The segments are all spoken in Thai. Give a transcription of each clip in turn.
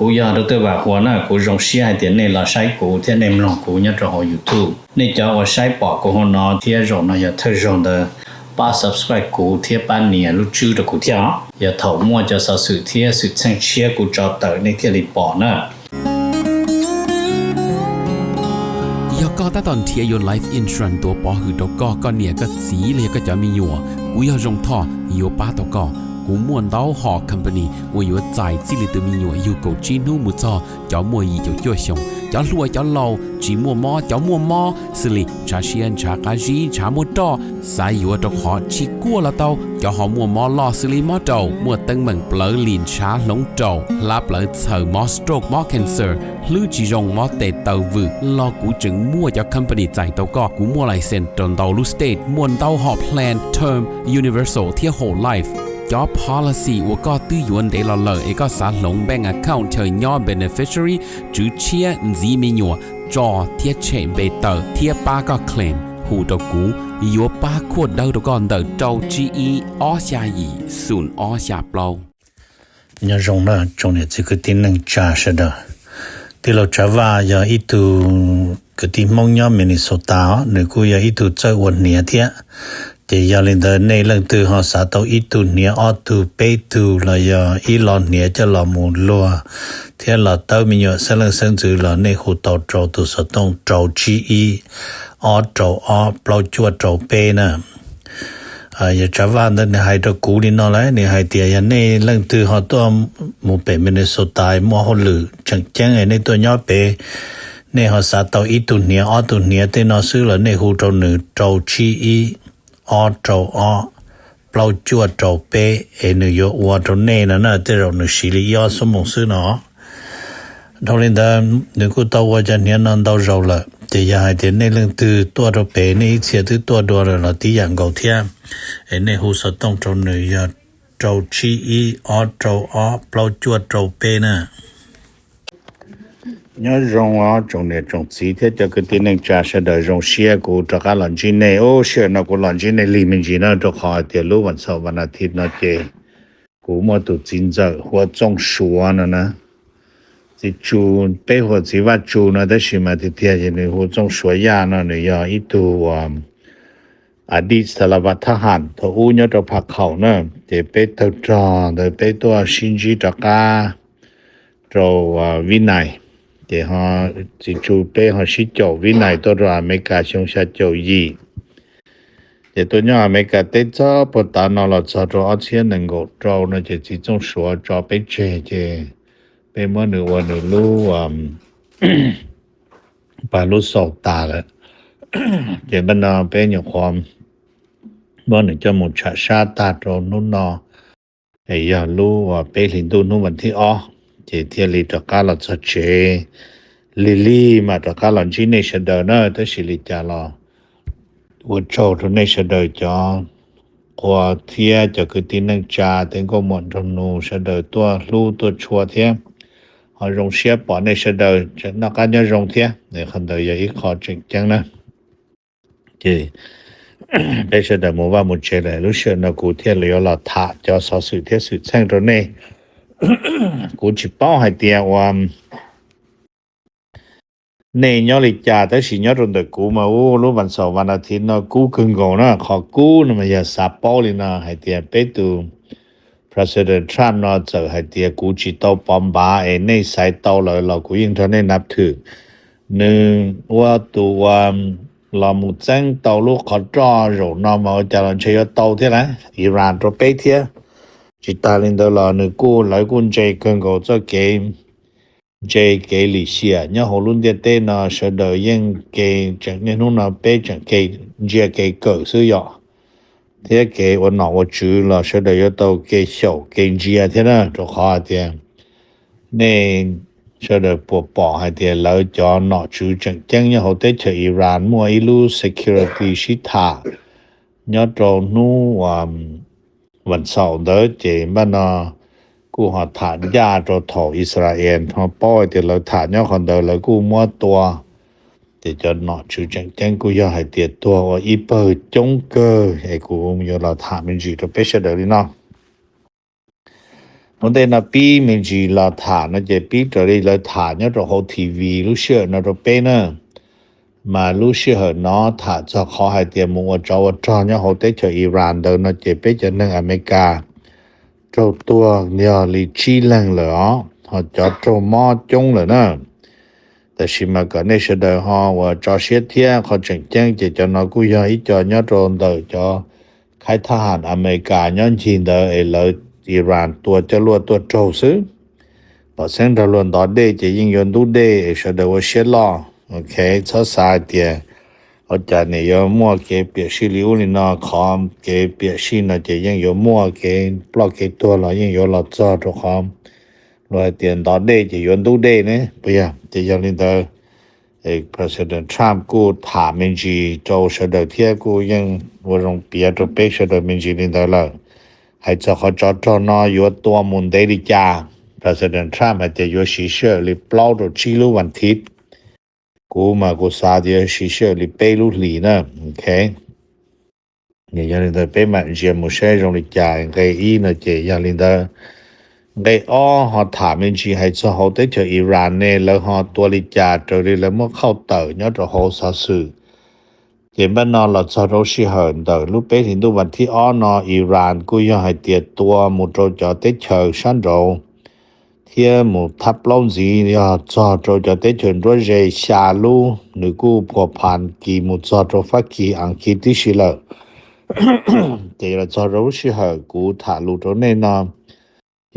กูยาดตัวว่าหัวหน้ากูรงเสียเดี๋ยวนี้เราใช้กูเที่ยในมลองกูเนี่ยจะหอ YouTube นี่จะว่าใช้ปอกกูหัวนอเที่ยรงนะอย่าเธอรงเดป้า subscribe กูเที่ยป้านเนี่ยรู้ชื่อตะกูเที่ยอย่าเถามั่วจะสะสื่อเที่ยสุดแสงเชียกูจอเตอในเที่ยลิปอนะก็ตอนเทียยน Life Insurance ตัวปอหือตกก็เนี่ยก็สีเลยก็จะมีอยู่กูอยากจงท่ออยู่ป้าตกกูม่วนเต้าหอ company ว่าอยู่ใจจิลิตมีอยู่กูจีนูมุจอจ้ามัวยีจ้าจ้วชงจ้าลัวจ้าเหลาจีมัวมอจ้ามัวมอสิลิชาเชียนชากาจีชามัวตอสายอยู่ตกหอชิกัวละเต้าจ้าหอมัวมอลอสิลิมอเต้ามัวตึงเหมือนเปลือลินชาหลงเต้าลาเปลือเสือมอสโตรกมอ cancer ลือจีจงมอเตเต้าวืลอกูจึงมัวจ้า company ใจเต้าก็กูมัวไลเซนตนเต้าลูสเตทมัวเต้าหอ plan term universal เที่ย whole life job policy ว่าก็ตื้อยวนเดลเลอเอกสารลงแบงก์ account เธอย่อ beneficiary จื้อเชียจีมีหยัวจอเทียเชมเบเตอร์เทียป้าก็เคลมหูตกูยัวป้าขวดเดาตก่อนเดาเจ้า GE ออชายีศูนย์ออชาเปล่าเนี่ยรงนะจงเนี่ยคือที่นึงจ่าเสดที่เราจะว่าอย่าอีตูคือที่มองย่อมินิโซตาหรือกูอย่าอีตูเจ้าวันเนี่ยเทียแต่ยาลินเดในเรื่องตัวหอสาตัวอีตูเนี่ยออตูเปตูละยาอีหลอนเนี่ยจะหลอมูลัวเทียหลอเต้ามีอยู่เสลังเซิงจือหลอในหูเต้าโจตัวสต้องโจจีอีออโจออเปล่าจวดโจเปนะอย่าจะว่าในไฮตะกูนี่นอเลยในไฮเตียในเรื่องตัวหอตัวมูเปมินโซตายมัวหลือจังแจ้งในตัวย่อเปในหอสาตัวอีตูเนี่ยออตูเนี่ยเตนอซื้อละในหูโจหนึ่งโจจีอีออโจออเปล่าจวดโจเปเนยวัวโจเน่นะเตเราหนึ่งสิริยอสมองซื้อเนาะทอลินดาหนึ่งกูตัวว่าจะเนี่ยนั่นตัวเราละแต่ยาให้เดี๋ยวในเรื่องตัวโจเปในเสียตัวเราที่อย่างเก่าเทียในหูสต้องโจหนึ่งยาโจชีอีออโจออเปล่าจวดโจเปนะnhớ rong á trong này trong chỉ thế cho cái tin trả sẽ đợi rong xe của cho các lần trên này ô xe nó của lần trên này lì mình chỉ nó cho họ tiền lúcวันเสาร์วันอาทิตย์nó chơi của mua tụ chín giờ hoặc trong số nữa nè chỉ chú bây hoặc chỉ vắt chú nóได้สิมาที่เที่ยนี่hoặc trong số ya nóเนี่ยอีตัวอดีตสารวัตรทหารถ้าอู้เนี่ยจะพักเขาเนาะจะไปตัวจอจะไปตัวชินจิตากาตัววินัยแต่ฮะสิจูเป้ฮะสิเจ้าวินัยตัวอเมริกาชงชาเจ้ายีแต่ตัวเนี้ยอเมริกาเตจ้าปตานอลจะรอเชียนนึงก็รอนะจะสิจงสัวจอไปเจไปเมื่อหนึ่งวันหนึ่งรู้ปารู้สอกตาแล้วเจ็บบันดาเป็นอย่างความเมื่อหนึ่งจะหมดชาตาตรงนู้นนอไอ้ยารู้ว่าไปลินดูนู้นวันที่อ๋อเจเทียลิตกาลจะเจลิลี่มาตกาลจีเนชเดอร์เนอร์ตสิลิจาลอวัดโชทุเนชเดอร์จอกว่าเทียจะคือที่นังจาถึงก็หมดนูเสดอตัวรู้ตัวชัวเทียหอรงเสียปอในเสดอจะนักการจะรงเทียในคันเดียวอีกขอจริงจังนะเจได้เสดอมัวว่ามุเชเลยรู้เชื่อนะกูเทียเลยเราถาจะสอสื่อเทียสื่อแสงตัวนี้กูจิป้อให้เตียว่าในย่อลิจาแต่สิย่อตรงเดกูมาโอ้รู้วันเสาร์วันอาทิตย์เนาะกูคึงกงเนาะขอกูนะมันอย่าสาป้อเลยนะให้เตียไปตู President Trump เนาะจะให้เตียกูจิตอปอมบาในสายตอเลยเรากูยิ่งเท่านั้นนับถือหนึ่งว่าตัวเราหมู่แจ้งตอลูกขอจอโรนอมาจะลันเชียตอเท่าไหร่อิหร่านตัวไปเที่ยจิตาลินเดอร์ลานึกูหลายคนใจเกินก็จะเกมใจเกลิเซียเนี่ยหัวรุ่นเดียเต้น่ะเสดยังเกจากเนี่ยนู่นน่ะไปจากเกเจียเกเกิดซื้อยอเที่ยเกวันหนอว่าจื้อละเสดยตัวเกเขียวเกเจียเท่านั้นตัวขาเที่ยเนี่ยเสดปวดปอให้เที่ยแล้วจอหนอจื้อจังเนี่ยเขาเตะอิหร่านมัวอิลู security ชิตาเนี่ยตัวนู้วันเสาร์เด้อเจบ้านนากูหาฐานยาตัวถออิสราเอลพอป้อยแต่เราฐานเนี่ยคนเดินแล้วกูมัวตัวแต่จะหนอชื่อจังกูอยากให้เตียตัวว่าอีเปิดจงเกอให้กูมีเราฐานมันจีตัวเปเชเดอร์นี่เนาะ vấn đề là pi mình chỉ là thả nó chỉ pi trở đi là thả nhớ rồi hậu TV lúc xưa nó rồi bên nữa mà lúc xưa nó thả cho khó hai tiền mua cho nhớ hậu tế cho Iran đâu nó chỉ biết cho nên America trâu tua nhờ lì chi lần lửa họ cho trâu mò chung rồi nữaแต่สิมาก็ในเสดอฮอว่าจอเสียเทียเขาจังแจ้งจะจะนอกูยออีจอยอโดนเดอจอค่ายทหารอเมริกาย้อนจีนเดอเลยอิหร่านตัวจรวดตัวโจซื้อพอเส้นตะลวนต่อเดจะยิงยนดูเดเสดอว่าเสียลอโอเคซะสายเตียเอาจารย์ยอมัวเกเปียชิลิอุลินอคอมเกเปียชินจะยิงยอมัวเกปลอกเกตัวเรายิงยอลอจอตคอมรวยเตียนต่อเดจะยนดูเดเนี่ยปะยะจะยอลินเดอPresident Trump กูถามมินจีโจเสดอเทียกูยังว่าลงเปียตัวเป๊กเสดอมินจีลินเดอเลยให้จะเขาจอดนออยู่ตัวมุนเดริจา President Trump อาจจะอยู่ชิเชอร์หรือเปล่าตัวชิลูวันทิศกูมากูซาเดียชิเชอร์หรือเปลูหลีนะโอเคเนี่ยยังลินเดอเป้มาเจียมุเช่จงลิจาเกอีนะเจยังลินเดอNgày họ thả mình chỉ hay cho họ tới cho Iran nè là họ tua lý trả rồi đi là mất khâu tờ nhớ rồi họ xa sự chỉ bên nó là cho rô sĩ hờn tờ lúc bế thì lúcวันที่nó Iran cũng có hay tiệt tua một trò cho tới chờ sáng rồi thì một tháp lâu gì thì họ cho tới chờ rồi dây xa lưu nữ cụ bỏ phản kỳ một cho phát kỳ ăn kỳ tí xí lợ thì là cho rô sĩ hờn cũng thả lưu trò nên nó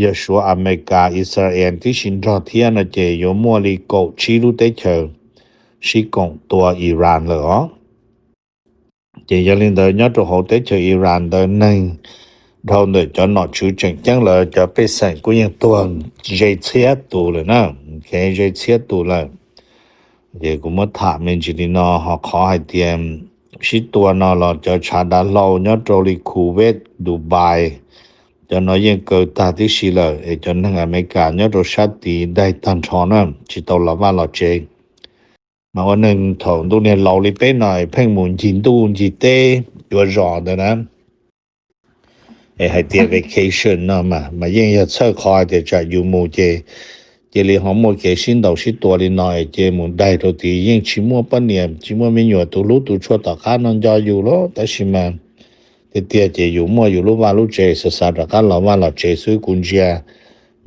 ยชัวอเมริกาอิสราเอลที่ชินรอเทียนเจยมัวลีโกชิรุเตเชอชิกงตัวอิหร่านเหรอเจยลินเดยอดโหเตเชออิหร่านเดนึงเราเดจะนอชูจังจังเลยจะไปใส่กูยังตัวเจเชียตูเลยนะโอเคเจเชียตูเลยเจกูมาถามมันจิลินอhọขอให้เตรียมชิตัวนอเราจะชาดาเรายอดโรลิคูเวตดูไบcho nó yên cơ ta tí xí lợi cho nên America nhớ rồi sát tí đây tăng trò nữa chỉ tàu là vào lọ chế màวันนึงถงตัวเนี่ยเราลิเป้หน่อยเพ่งหมุนจินตูจิเต้ตัวรอเด้อนะให้เตีย vacation เนาะมายิ่งจะเชื่อคอยจะจะอยู่หมู่เจ里หอมหมดเกสินดอกสิตัวลิหน่อยเจหมุนได้ตัวตียิ่งชิมัวปะเนี่ยชิมัวไม่อยู่ตัวรู้ตัวชั่วต่อข้านอนจออยู่แล้วแต่ชิมันเจอยู่มัวอยู่รู้ว่ารู้เจสสารกันเราว่าเราเจซื้อกุญแจ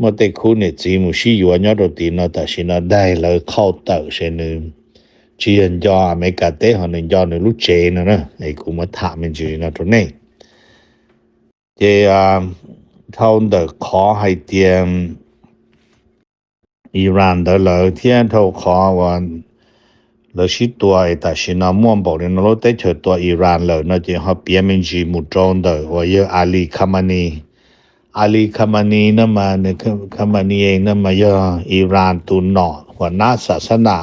มัวแต่คู่เนี่ยจีมุชีอยู่อันยอดตีนแต่ชินได้เลยเข้าเตอเชนึงจีนยอเมกาเตหันยอรู้เจนะไอ้กูมาถามมันจีนะตัวนี้เจเท่าเดขอให้เตรียมอิหร่านเดเลยเที่ยเท่าขอวันเราชิตัวแต่ชินาม่วงบอกเลยเราได้เจอตัวอิหร่านเลยนะจีเขาเปียมินจีมุจงเดว่าเยอะอาลีคามานีนั่นมาเนี่ยคามานีเองนั่นมาเยอะอิหร่านตุนหนอหัวหน้าศาสนา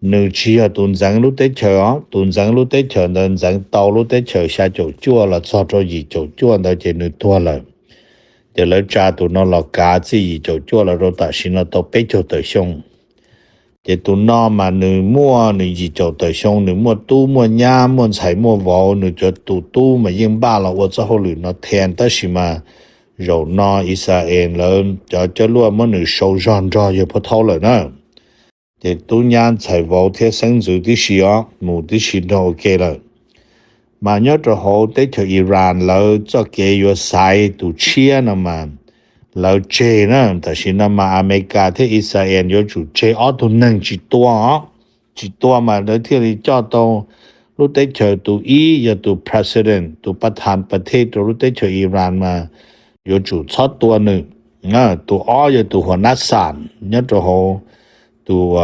หนึ่งเชียตุนจังรู้ได้เจอตุนจังรู้ได้เจอเดินจังเตารู้ได้เจอชาโจจั่วละซอโจยีโจจั่วเดินเจนึตัวเลยเดี๋ยวเราจ่าตุนเราละกาจีโจจั่วละเราตัดสินเราตัวเป๊ะโจเตชงเจตุนอมาหนึ่งมั่วหนึ่งยีโจเตชงหนึ่งมั่วตู้มั่วย่ามั่วไฉมั่ววอหนึ่งจะตู้มายิ่งบ้าเราว่าจะเขาหรือเราแทนแต่สิมาเรานออิสราเอลแล้วจะรู้ว่ามันหนึ่งโซจอนจอเยอะพอเท่าเลยนะเจตุนยานไฉวอเทสังจุที่สิอ๋อหมู่ที่สิโอเคเลยมาเนาะจะเขาได้เจออิหร่านแล้วจะเกยอยู่ไซตุเชียนะมาแล้วเจนะแต่สินะมาอเมริกาที่อิสราเอลอยู่จุเจอตุนึงจิตัวมาแล้วที่ริจอตรู้ได้เจอตัวอย่าตัว president ตัวประธานประเทศตัวรู้ได้เจออิหร่านมาอยู่จุชอตัวหนึ่งตัวอย่าตัวหัวหน้าศาลเนี่ยจะเขาตัว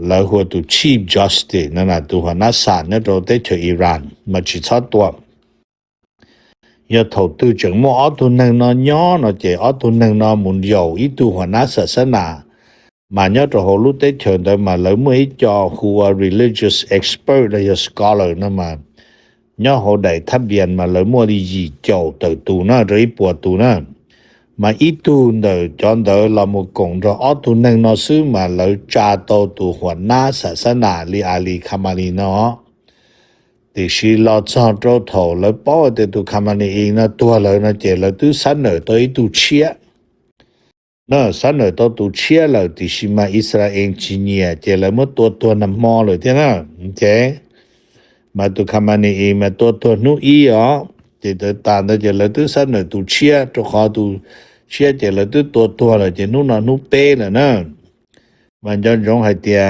แล้วหัวตัว chief justice นั่นน่ะตัวหัวหน้าศาลเนี่ยเราได้เจออิหร่านมาจิชอตัวอย่าถกตัวจังมั่วตัวนึงนอนย้อนเจตัวนึงนอนมุนอยู่อีตัวหัวหน้าศาสนามาเนี่ยเรารู้ได้เจอได้มาแล้วเมื่อจอหัว religious expert และ scholar นั่นมาเนี่ยเขาได้ทะเบียนมาแล้วมั่วดีจีเจ้าตัวน่ะหรือปวดตัวน่ะมาอีตัวเดจอนเดเรามุกงเราตัวนึงนอซื้อมาแล้วจ่าตัวหัวหน้าศาสนาลีอาลีคามาลีเนาะแต่ชีเราจอดรถถแล้วป้อแต่ตัวคามานีเองนะตัวเลยนะเจแล้วตัวสันเนอตัวอีตัวเชีย那三了都都切了的是嘛以色列几年这了么多那么了的呢 OK 嘛都看嘛你嘛多努伊哦这的但的这了都三了都切都好都切这了都多了这努那努背了呢มันจะ容ให้เตีย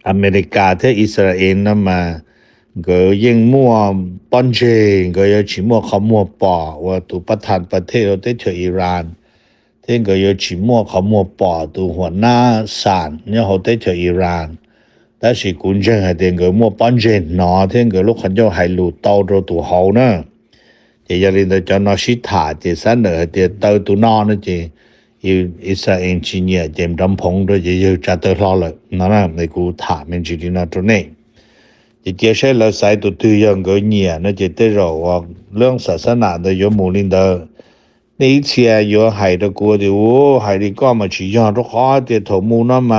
อเมริกาที่อิสราเอลนั้นมาก็ยังมั่วปอนเจก็ยังชิมั่วเขามั่วป่อว่าตัวประธานประเทศเราได้เจออิหร่านที่ก็ยังชิมั่วเขามั่วป่อตัวหัวหน้าศาลเนี่ยเขาได้เจออิหร่านแต่สิกุญแจให้เตียก็มั่วปอนเจเนาะที่ก็ลูกคนเจ้าให้รู้เต้าตัวเขานะจะอย่าลืมจะนอชิถาจะเสนอให้เตียเต้าตัวนอนะจีอิสราเอลจีเนียเจมดำพงด้วยจะอยู่จัดตลอดเลยนั่นนะในกูถามมันจีน่าตัวนี้จะเกี่ยวใช้เราใส่ตัวตัวอย่างก็เนี่ยนะจะได้รู้ว่าเรื่องศาสนา的有某领导那一切有海的国的我海的干嘛去样都好的头目那么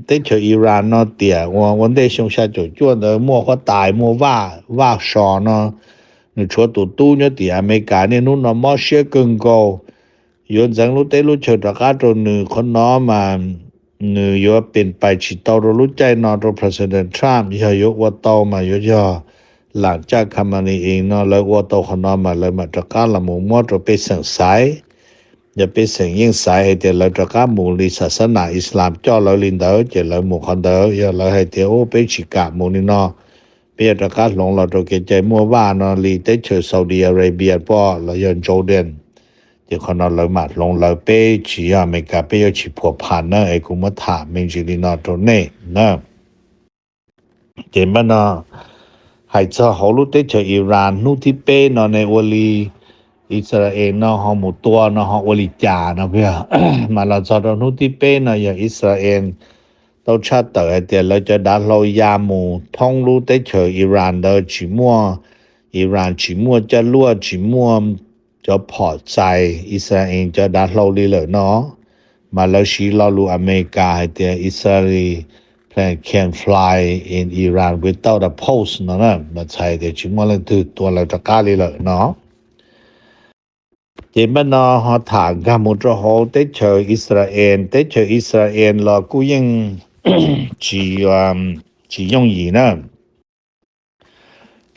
ได้เจออิหร่าน那点我ได้上下就做的莫或大莫挖少呢你说都呢的อเมริกาเนี่ยนู่น那么些更高ยนจังรู้ได้รู้เฉดกาตัวนึคนน้อมานึยว่าเป็นไปฉิตอรู้ใจนอตัว President Trump ยยกว่าตอมายยหลังจากคำนี้เองเนาะแล้วว่าตอคนน้อมาเลยมาตรการละหมู่มอตัวไปสังสายอย่าไปสังยิ่งสายให้แต่ละตรการหมู่ลิศาสนาอิสลามจ่อแล้วลินเดอเจแล้วหมู่คนเดออย่าแล้วให้แต่โอไปฉิกะหมู่นี่เนาะเปียตรการหลงเราตัวเกใจมัวว่าเนาะลีได้เจอซาอุดิอาระเบียป้อแล้วยันจอร์แดนจะคนเราเลยมาลงเราไปชีอเมริกาไปยชีผัวพันนะไอ้กุมถามิงจิลินอตัวนี้นะเจมันนะให้เจ้าเขารู้ได้เจออิหร่านนู่ที่เป้นในวลีอิสราเอลนะฮอหมู่ตัวนะฮอวลีจานะเพื่อ มาเราจะเรานู่ที่เป้นะอย่างอิสราเอลต้องชาติเต๋อเดี๋ยวเราจะดัดเรายาหมู่ท่องรู้ได้เจออิหร่านเดอชิมัวอิหร่านชิมัวจะลั่วชิมัวจะพอใจอิสราเอลจะดัดเราเลยเนาะมาแล้วชีเรารู้อเมริกาให้เตียอิสราเอล plane can fly in Iran without a pulse เนาะมาใช่แต่ชิมว่าคือตัวเราจะกล้าเลยเนาะเจมันเนาะฮอถางกามุตรโฮได้เจออิสราเอลได้เจออิสราเอลเรากูยัง จียงยีนะ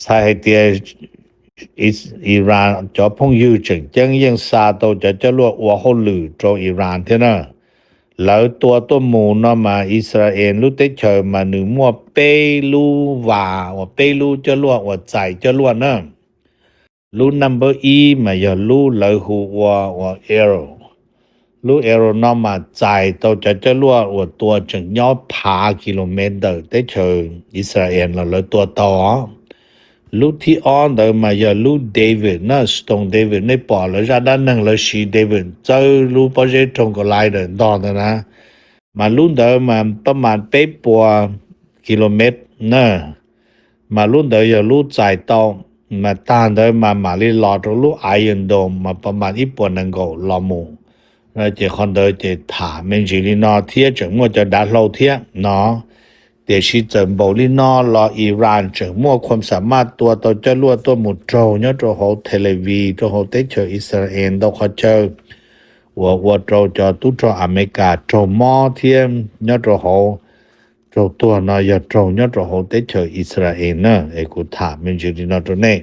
ใช่ให้เตียอิหร่านจะพงอยู่จึงจังยังซาโตจะลวกว่าเขาหรือโจอิหร่านเท่านั้นแล้วตัวหมูเนาะมาอิสราเอลรู้ได้เจอมาหนึ่งมัวเปรูว่าเปรูจะลวกว่าใจจะลวกนะรู้นัมเบอร์อีมาอย่ารู้เลยหัวเอโรรู้เอโรเนาะมาใจโตจะลวกว่าตัวจึงยอดผากิโลเมตรได้เจออิสราเอลแล้วตัวต่อลูกที่อ้อนเดิมมาอย่าลูกเดวิดนะสตงเดวิดในปอแล้วจะด้านหนึ่งแล้วชีเดวิดเจอลูกโปรเจกต์ตรงกับไลน์เดินตอนนะมารุ่นเดิมมาประมาณเป๊ะปัวกิโลเมตรนะมารุ่นเดิมอย่าลูกใจต้องมาตานเดิมมาลีลอดลูกไอเอ็นโดมมาประมาณอีปวนังก็ลอมูแล้วจะคนเดิมจะถามเมนจิลีนอเทียจึงว่าจะดัดเราเทียเนาะเดชิจันโบลินอรออิหร่านจึงมั่วความสามารถตัวจะรั่วตัวหมุดโจเนี่ยตัวเขาเทเลวีตัวเขาได้เจออิสราเอลตัวเขาเจอว่าโจจะตู้โจอเมริกาโจมอเทียมเนี่ยตัวเขาโจตัวเนาะอย่าโจเนี่ยตัวเขาได้เจออิสราเอลนะไอ้กูถามมันอยู่ที่นั่นตัวนี้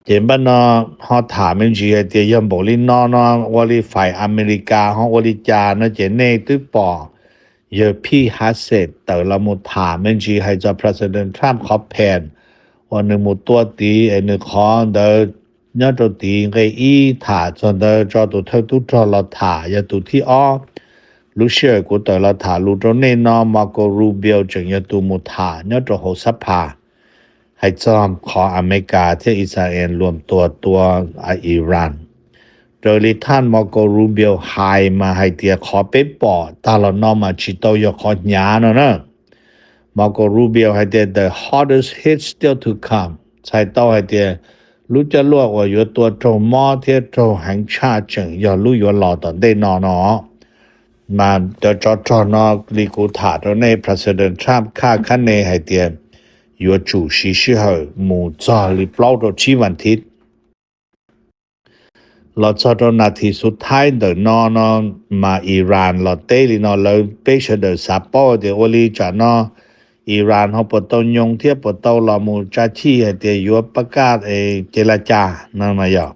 เจมบ้านเนาะเขาถามมันอยู่ไอ้เดียมโบลินอเนาะว่าลีฝ่ายอเมริกาเขาว่าลีจาเนาะเจเน่ตื้อปอเยอะพี่ฮัสเซตแต่ละมุถามันจีให้จะ President Trump ขอแผนว่าหนึ่งมุตัวตีไอ้หนึ่งขอเดินเนี่ยตัวตีไอ้อีถาจนเดินจอตัวเท่าตัวจอเราถาอย่าตัวที่อ้อลูเชื่อกูแต่ละถาลูตัวเน่นอมาโกรูเบียวจึงอย่าตัวมุถาเนี่ยตัวหัวสัพพาให้จอมขออเมริกาที่อิสราเอลรวมตัวอิหร่านโดยลิท่านมอโกรูเบียวไฮมาให้เตียขอไปปอตาลนอมาชิโตยขอญาเนาะนะมอโกรูเบียวให้เตีย the hottest hit still to come ใช้เต้าให้เตียรู้จะลวกว่าอยู่ตัวโจมอเทียโจแห่งชาติจึงอย่ารู้อยู่หล่อตอนได้นอนมาจะจอๆนอลิกูถาตัวใน President Trump ค่าคันเนให้เตียอยู่主席时候หมู่จอลิเปล่าตัวชีวันทิศ ลอดนาทีสุดท้ายเดนอนมาอิหร่านลอเตลินอเลยเปชเดซาปอเดโอลีจานออิหร่านเฮาปตยงเทียปตลอมูจาชีเตยัวประกาศเจรจานั่นมายอ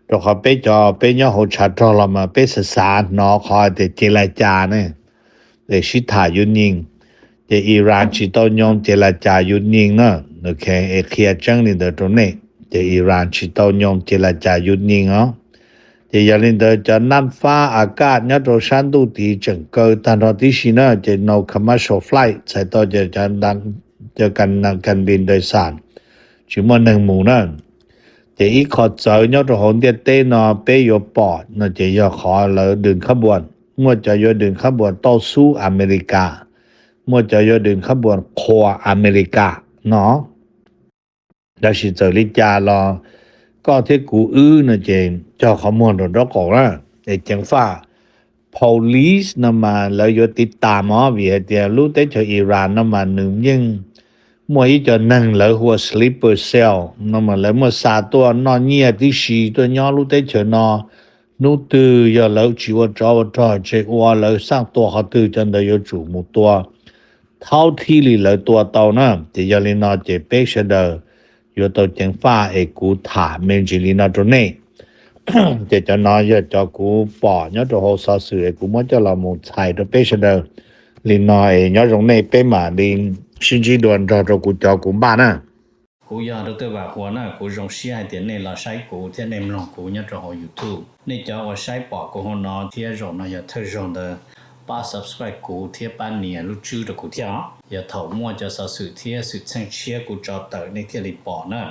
ตอเขาไปจอไปยอโหชัดทอลมาไปสสารนอคอเตเจรจาเนี่ยชิทายุนยิงเจอิหร่านชิตยงเจรจายุนยิงนะโอเคเคลียจังนี่เดตรงนี้เจอิหร่านชิตยงเจรจายุนยิงเจยาลินเดจะนั่นฟ้าอากาศเนี่ยตัวชันดูดีจังเกิดตันรที่ชินะจะ no commercial flight ใช้ต่อจะดันจะกันบินโดยสารชิม1หมู่นั่นจะอีกขอเจอเนี่ยตัวหงเดียเต้นอเปยปอดนะจะยอขอเลยดึงขบวนเมื่อจะยอดึงขบวนต่อสู้อเมริกาเมื่อจะยอดึงขบวนคออเมริกาเนาะแล้วสิเจอลิจารอก็ที่กูนะเจงเจ้าขโมยรถกอกนะไอ้จังฟ้า police นำมาแล้วยติดตามวิเดียรู้แต่เจออิหร่านนำมาหนึ่งยังมวยจะนั่งแล้วหัว sleeper cell นำมาแล้วเมื่อสาตัวนอนเงียที่สีตัวยอรู้แต่เจอนอนูตือยาแล้วชีวจาวจอเจอว่าแล้วสร้างตัวเขาตือจนได้ยจูหมู่ตัวเท่าที่ลีแล้วตัวเตานะจะยาลินอเจเปชเดอยตัวจังฟ้ากูถาเมนจิลินาตรงนี้จะน้อยจะกูปอเนี่ยตัวโหซอสื่อกูมันจะละมุนไทยตัวเปชเดลินน้อยเนี่ยตรงนี้เป้มาลิงชินจีดวนตัวกูจอกูบ้านนะกูอยากรู้ตัวว่าหัวหน้ากูรงเสียเดี๋ยวนี้เราใช้กูที่ในมลงกูเนี่ยจะหอ YouTube นี่จะว่าใช้ปอกกูหัวนอที่รงนะอย่าเธอรงเดป้า subscribe กูที่ป้าเนี่ยรู้ชื่อตัวกูที่อย่าเถ่ามั่วจะสื่อที่สื่อเชิงเชียกูจอเตอในที่รีปอนะ